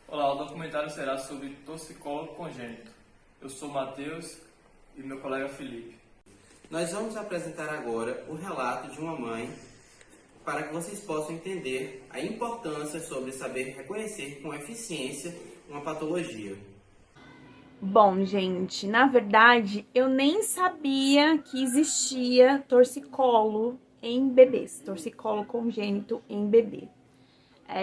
Olá, o documentário será sobre torcicolo congênito. Eu sou Matheus e meu colega Felipe. Nós vamos apresentar agora o relato de uma mãe para que vocês possam entender a importância sobre saber reconhecer com eficiência uma patologia. Bom, gente, na verdade, eu nem sabia que existia torcicolo em bebês, torcicolo congênito em bebê.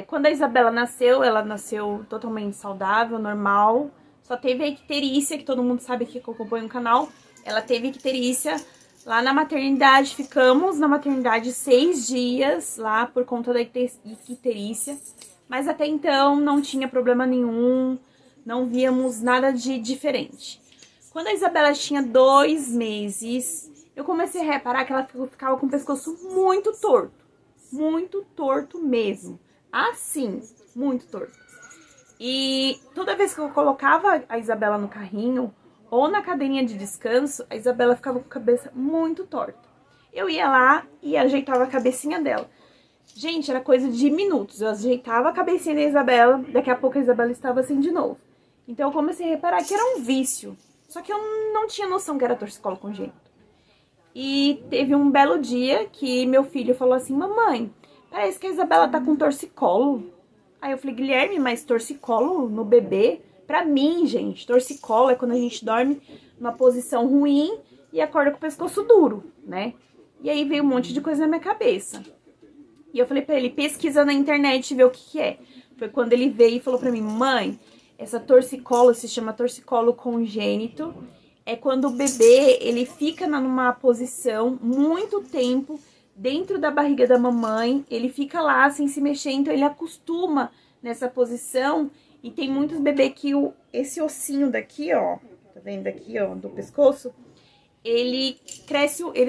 Quando a Isabela nasceu, ela nasceu totalmente saudável, normal, só teve a icterícia, que todo mundo sabe que acompanha o canal, ela teve icterícia lá na maternidade, ficamos na maternidade 6 dias lá por conta da icterícia, mas até então não tinha problema nenhum, não víamos nada de diferente. Quando a Isabela tinha 2 meses, eu comecei a reparar que ela ficava com o pescoço muito torto mesmo. Assim, muito torto. E toda vez que eu colocava a Isabela no carrinho ou na cadeirinha de descanso, a Isabela ficava com a cabeça muito torta. Eu ia lá e ajeitava a cabecinha dela. Gente, era coisa de minutos. Eu ajeitava a cabecinha da Isabela, daqui a pouco a Isabela estava assim de novo. Então eu comecei a reparar que era um vício. Só que eu não tinha noção que era torcicolo congênito. E teve um belo dia que meu filho falou assim: mamãe, parece que a Isabela tá com torcicolo. Aí eu falei: Guilherme, mas torcicolo no bebê? Pra mim, gente, torcicolo é quando a gente dorme numa posição ruim e acorda com o pescoço duro, né? E aí veio um monte de coisa na minha cabeça. E eu falei pra ele: pesquisa na internet e vê o que é. Foi quando ele veio e falou pra mim: mãe, essa torcicolo se chama torcicolo congênito. É quando o bebê, ele fica numa posição muito tempo dentro da barriga da mamãe, ele fica lá sem se mexer, então ele acostuma nessa posição. E tem muitos bebês que esse ossinho daqui, ó, tá vendo aqui, ó, do pescoço, ele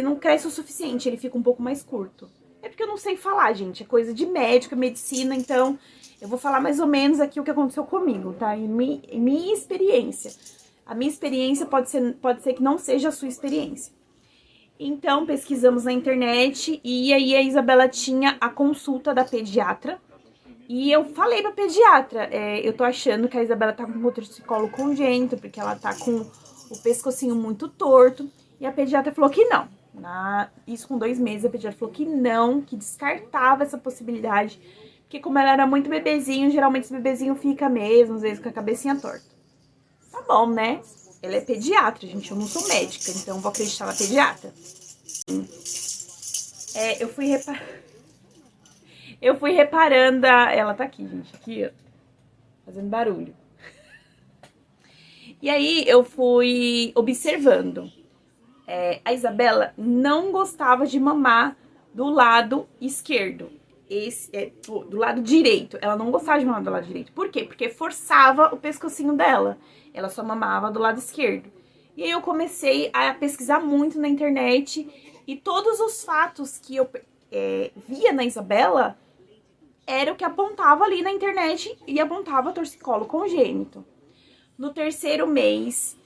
não cresce o suficiente, ele fica um pouco mais curto. É porque eu não sei falar, gente, é coisa de médica, medicina, então eu vou falar mais ou menos aqui o que aconteceu comigo, tá? Em minha experiência. A minha experiência pode ser que não seja a sua experiência. Então, pesquisamos na internet e aí a Isabela tinha a consulta da pediatra. E eu falei pra pediatra, eu tô achando que a Isabela tá com torcicolo congênito, porque ela tá com o pescocinho muito torto. E a pediatra falou que não. Isso com 2 meses, a pediatra falou que não, que descartava essa possibilidade. Porque como ela era muito bebezinho, geralmente esse bebezinho fica mesmo, às vezes com a cabecinha torta. Tá bom, né? Ela é pediatra, gente, eu não sou médica, então vou acreditar na pediatra. Eu fui reparando, ela tá aqui, gente, aqui, ó, fazendo barulho. E aí eu fui observando. A Isabela não gostava de mamar do lado esquerdo. Do lado direito. Ela não gostava de mamar do lado direito. Por quê? Porque forçava o pescocinho dela. Ela só mamava do lado esquerdo. E aí eu comecei a pesquisar muito na internet. E todos os fatos que eu via na Isabela era o que apontava ali na internet e apontava torcicolo congênito. No 3º mês,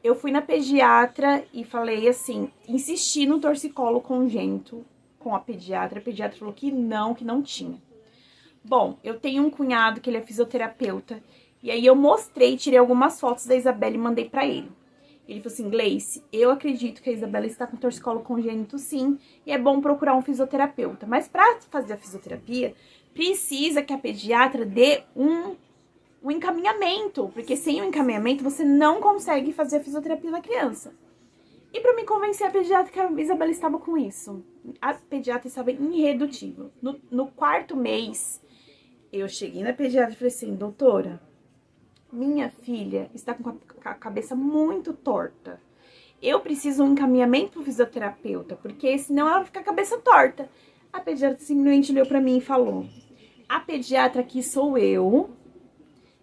eu fui na pediatra e falei assim, insisti no torcicolo congênito com a pediatra falou que não tinha. Bom, eu tenho um cunhado que ele é fisioterapeuta, e aí eu mostrei, tirei algumas fotos da Isabela e mandei pra ele. Ele falou assim: Gleice, eu acredito que a Isabela está com torcicolo congênito sim, e é bom procurar um fisioterapeuta. Mas pra fazer a fisioterapia, precisa que a pediatra dê um encaminhamento, porque sem o encaminhamento você não consegue fazer a fisioterapia na criança. E para me convencer a pediatra que a Isabela estava com isso, a pediatra estava irredutível. No 4º mês, eu cheguei na pediatra e falei assim: doutora, minha filha está com a cabeça muito torta. Eu preciso um encaminhamento para o fisioterapeuta, porque senão ela vai ficar com a cabeça torta. A pediatra simplesmente olhou para mim e falou: a pediatra aqui sou eu.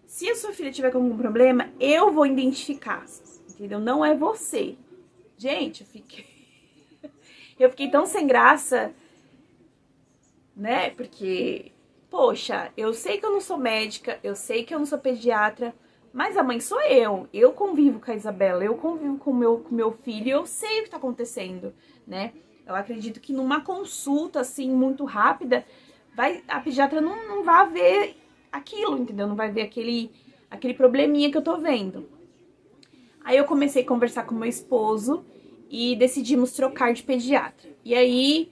Se a sua filha tiver com algum problema, eu vou identificar, entendeu? Não é você. Gente, eu fiquei tão sem graça, né? Porque, poxa, eu sei que eu não sou médica, eu sei que eu não sou pediatra, mas a mãe sou eu. Eu convivo com a Isabela, eu convivo com meu filho, eu sei o que tá acontecendo, né? Eu acredito que numa consulta, assim, muito rápida, a pediatra não vai ver aquilo, entendeu? Não vai ver aquele probleminha que eu tô vendo. Aí eu comecei a conversar com meu esposo e decidimos trocar de pediatra. E aí,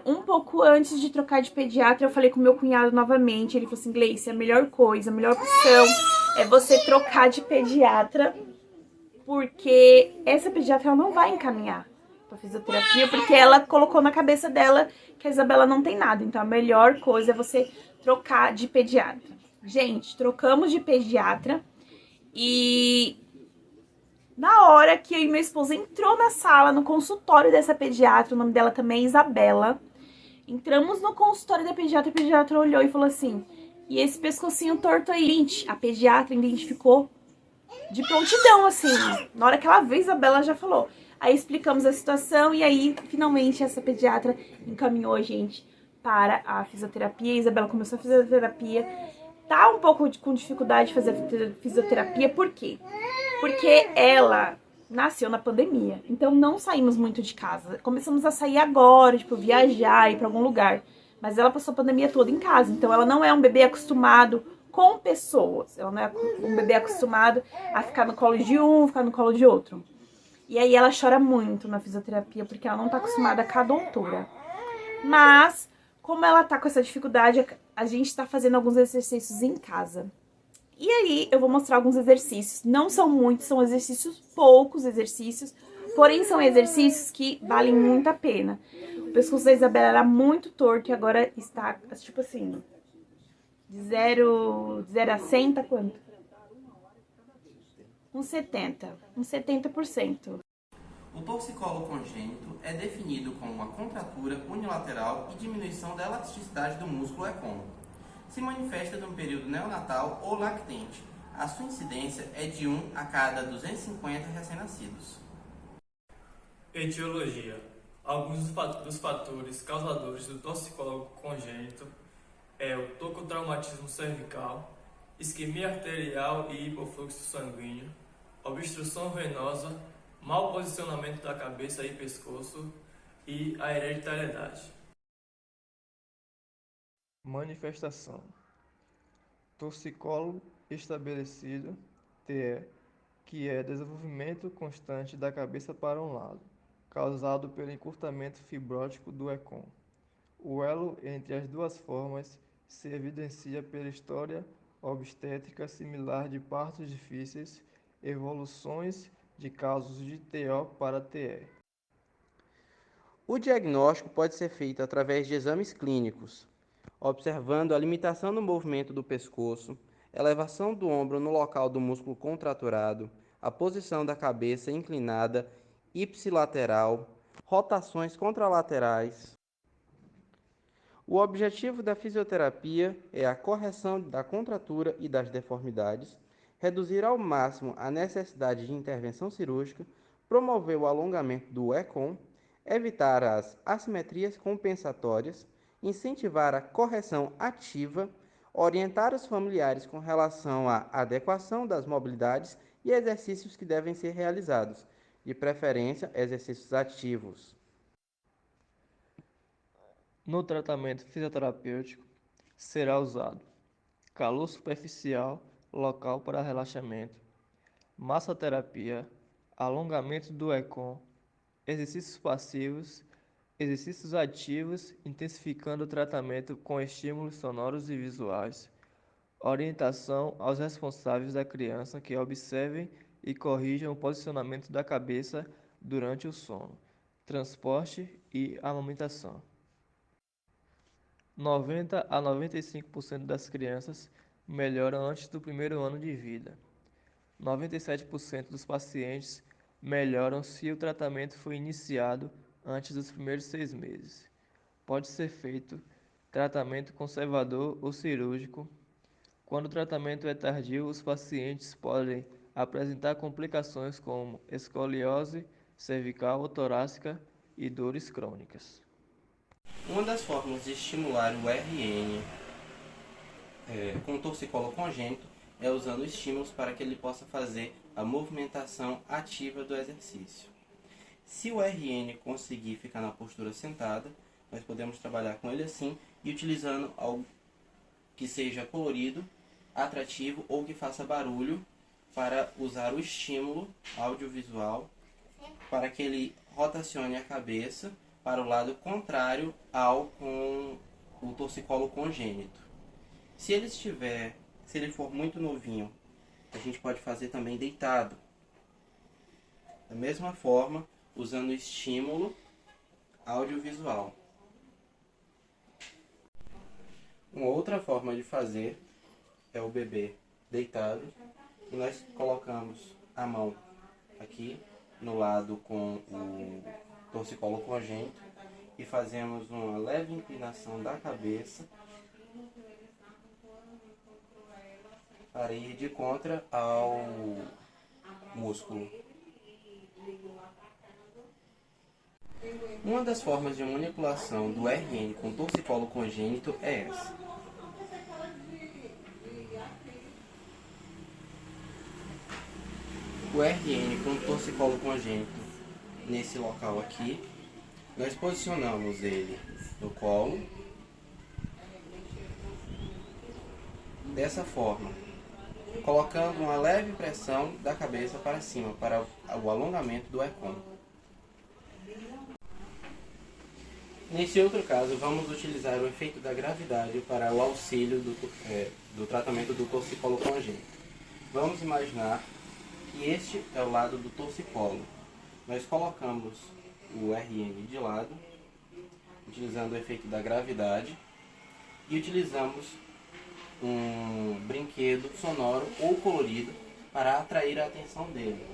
um pouco antes de trocar de pediatra, eu falei com meu cunhado novamente. Ele falou assim: Gleice, a melhor coisa, a melhor opção é você trocar de pediatra, porque essa pediatra ela não vai encaminhar pra fisioterapia, porque ela colocou na cabeça dela que a Isabela não tem nada. Então a melhor coisa é você trocar de pediatra. Gente, trocamos de pediatra e na hora que eu e meu esposo entrou na sala, no consultório dessa pediatra, o nome dela também é Isabela, entramos no consultório da pediatra, a pediatra olhou e falou assim: e esse pescocinho torto aí? Gente, a pediatra identificou de prontidão, assim. Na hora que ela veio, Isabela já falou. Aí explicamos a situação e aí, finalmente, essa pediatra encaminhou a gente para a fisioterapia. A Isabela começou a fisioterapia. Tá um pouco com dificuldade de fazer fisioterapia, por quê? Porque ela nasceu na pandemia, então não saímos muito de casa. Começamos a sair agora, tipo, viajar, ir pra algum lugar. Mas ela passou a pandemia toda em casa, então ela não é um bebê acostumado com pessoas. Ela não é um bebê acostumado a ficar no colo de um, ficar no colo de outro. E aí ela chora muito na fisioterapia, porque ela não tá acostumada com a doutora. Mas, como ela tá com essa dificuldade, a gente tá fazendo alguns exercícios em casa. E aí eu vou mostrar alguns exercícios. Não são muitos, são exercícios, poucos exercícios. Porém, são exercícios que valem muito a pena. O pescoço da Isabela era muito torto e agora está, tipo assim, de 0 a 100 tá quanto? Uns 70. Uns 70%. O torcicolo congênito é definido como uma contratura unilateral e diminuição da elasticidade do músculo ecônomo. Se manifesta no período neonatal ou lactente. A sua incidência é de 1 a cada 250 recém-nascidos. Etiologia. Alguns dos fatores causadores do torcicolo congênito é o tocotraumatismo cervical, isquemia arterial e hipofluxo sanguíneo, obstrução venosa, mau posicionamento da cabeça e pescoço e a hereditariedade. Manifestação: torcicolo estabelecido, TE, que é desenvolvimento constante da cabeça para um lado, causado pelo encurtamento fibrótico do ECOM. O elo entre as duas formas se evidencia pela história obstétrica similar de partos difíceis, evoluções de casos de TO para TE. O diagnóstico pode ser feito através de exames clínicos, observando a limitação no movimento do pescoço, elevação do ombro no local do músculo contraturado, a posição da cabeça inclinada, ipsilateral, rotações contralaterais. O objetivo da fisioterapia é a correção da contratura e das deformidades, reduzir ao máximo a necessidade de intervenção cirúrgica, promover o alongamento do ECOM, evitar as assimetrias compensatórias, incentivar a correção ativa, orientar os familiares com relação à adequação das mobilidades e exercícios que devem ser realizados, de preferência exercícios ativos. No tratamento fisioterapêutico, será usado calor superficial local para relaxamento, massoterapia, alongamento do ECOM, exercícios passivos, exercícios ativos, intensificando o tratamento com estímulos sonoros e visuais, orientação aos responsáveis da criança que observem e corrijam o posicionamento da cabeça durante o sono, transporte e amamentação. 90 a 95% das crianças melhoram antes do primeiro ano de vida. 97% dos pacientes melhoram se o tratamento foi iniciado antes dos primeiros 6 meses. Pode ser feito tratamento conservador ou cirúrgico. Quando o tratamento é tardio, os pacientes podem apresentar complicações como escoliose cervical ou torácica e dores crônicas. Uma das formas de estimular o RN com torcicolo congênito é usando estímulos para que ele possa fazer a movimentação ativa do exercício. Se o RN conseguir ficar na postura sentada, nós podemos trabalhar com ele assim e utilizando que seja colorido, atrativo ou que faça barulho para usar o estímulo audiovisual para que ele rotacione a cabeça para o lado contrário ao com o torcicolo congênito. Se ele for muito novinho, a gente pode fazer também deitado. Da mesma forma, usando estímulo audiovisual. Uma outra forma de fazer é o bebê deitado, e nós colocamos a mão aqui no lado com o torcicolo congênito e fazemos uma leve inclinação da cabeça para ir de contra ao músculo. Uma das formas de manipulação do RN com torcicolo congênito é essa. O RN com torcicolo congênito nesse local aqui, nós posicionamos ele no colo, dessa forma, colocando uma leve pressão da cabeça para cima, para o alongamento do ECOM. Nesse outro caso, vamos utilizar o efeito da gravidade para o auxílio do tratamento do torcicolo congênito. Vamos imaginar que este é o lado do torcicolo. Nós colocamos o RN de lado, utilizando o efeito da gravidade, e utilizamos um brinquedo sonoro ou colorido para atrair a atenção dele.